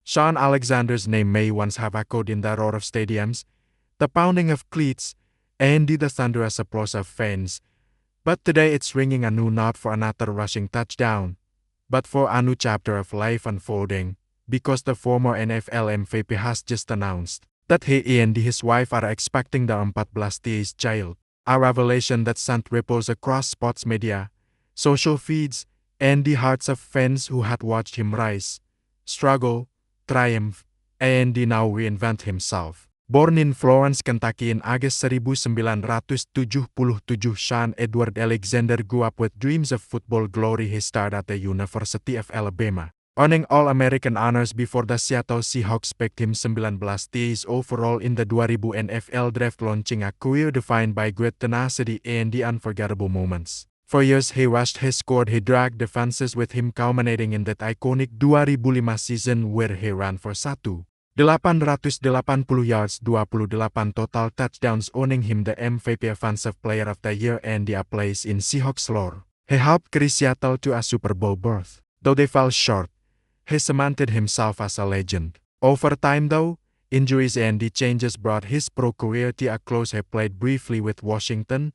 Shaun Alexander's name may once have echoed in the roar of stadiums, the pounding of cleats, and the thunderous applause of fans. But today it's ringing a new note for another rushing touchdown, but for a new chapter of life unfolding, because the former NFL MVP has just announced that he and his wife are expecting the 14th child, a revelation that sent ripples across sports media, social feeds, and the hearts of fans who had watched him rise, struggle, triumph, and now reinvent himself. Born in Florence, Kentucky in August 1977, Shaun Edward Alexander grew up with dreams of football glory. He started at the University of Alabama, earning All-American honors before the Seattle Seahawks picked him 19th overall in the 2000 NFL Draft, launching a career defined by great tenacity and the unforgettable moments. For years he rushed, he scored, he dragged defenses with him, culminating in that iconic 2005 season where he ran for 880 yards, 28 total touchdowns, earning him the MVP Offensive Player of the Year and a place in Seahawks lore. He helped carry Seattle to a Super Bowl berth. Though they fell short, he cemented himself as a legend. Over time though, injuries and the changes brought his pro career to a close. He played briefly with Washington,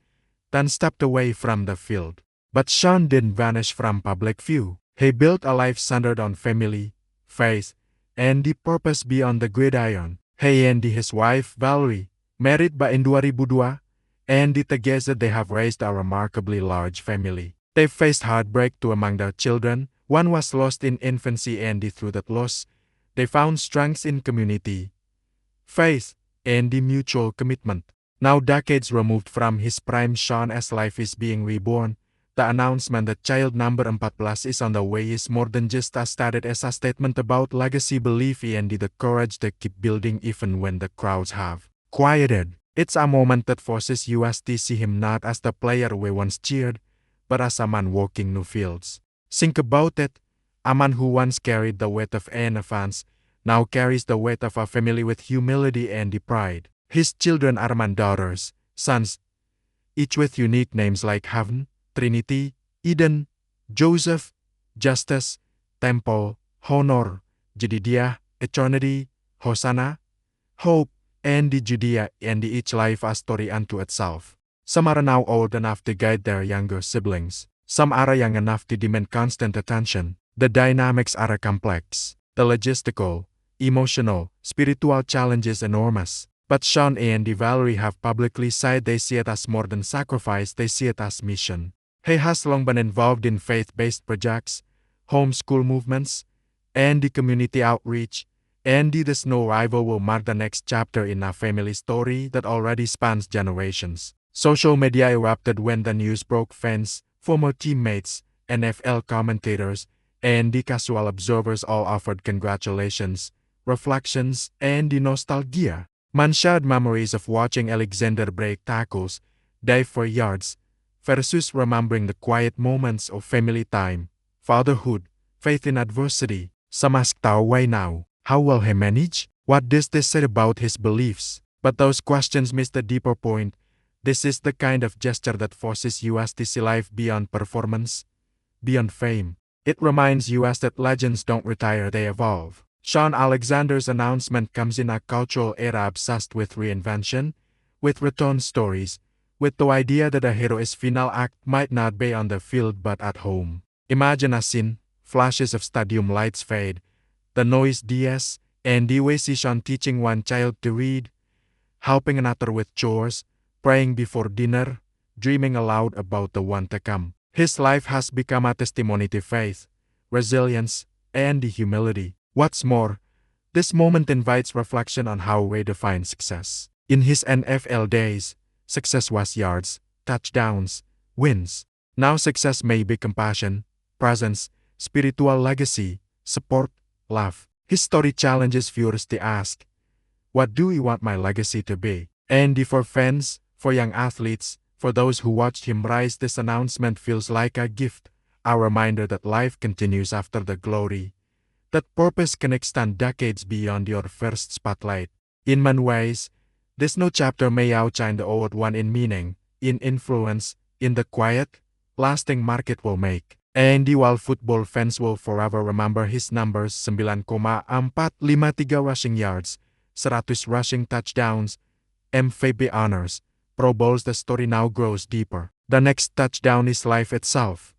then stepped away from the field. But Shaun didn't vanish from public view. He built a life centered on family, faith, and the purpose beyond the gridiron. He and his wife, Valerie, married in 2002, and together they have raised a remarkably large family. They faced heartbreak too among their children. One was lost in infancy, and through that loss, they found strength in community, faith, and the mutual commitment. Now decades removed from his prime, Shaun as life is being reborn, the announcement that child number 14 is on the way is more than just a statement. As a statement about legacy, belief, and the courage to keep building even when the crowds have quieted. It's a moment that forces us to see him not as the player we once cheered, but as a man walking new fields. Think about it, a man who once carried the weight of an offense, now carries the weight of a family with humility and pride. His children are daughters, sons, each with unique names like Heaven, Trinity, Eden, Joseph, Justice, Temple, Honor, Jedidiah, Eternity, Hosanna, Hope, and Judea, and each life a story unto itself. Some are now old enough to guide their younger siblings. Some are young enough to demand constant attention. The dynamics are complex. The logistical, emotional, spiritual challenge is enormous. But Shaun and Valerie have publicly said they see it as more than sacrifice, they see it as mission. He has long been involved in faith-based projects, homeschool movements, and the community outreach, and this new arrival will mark the next chapter in a family story that already spans generations. Social media erupted when the news broke. Fans, former teammates, NFL commentators, and the casual observers all offered congratulations, reflections, and the nostalgia. Man shared memories of watching Alexander break tackles, dive for yards, versus remembering the quiet moments of family time, fatherhood, faith in adversity. Some asked, why now? How will he manage? What does this say about his beliefs? But those questions miss the deeper point. This is the kind of gesture that forces us to see life beyond performance, beyond fame. It reminds us that legends don't retire, they evolve. Shaun Alexander's announcement comes in a cultural era obsessed with reinvention, with return stories, with the idea that a hero's final act might not be on the field but at home. Imagine a scene, flashes of stadium lights fade, the noise dies, and the way Shaun teaching one child to read, helping another with chores, praying before dinner, dreaming aloud about the one to come. His life has become a testimony to faith, resilience, and humility. What's more, this moment invites reflection on how we define success. In his NFL days, success was yards, touchdowns, wins. Now success may be compassion, presence, spiritual legacy, support, love. His story challenges viewers to ask, what do you want my legacy to be? And for fans, for young athletes, for those who watched him rise, this announcement feels like a gift, a reminder that life continues after the glory, that purpose can extend decades beyond your first spotlight. In many ways, this new chapter may outshine the old one in meaning, in influence, in the quiet, lasting mark it will make. And while football fans will forever remember his numbers 9,453 rushing yards, 100 rushing touchdowns, MVP honors, Pro Bowls, the story now grows deeper. The next touchdown is life itself.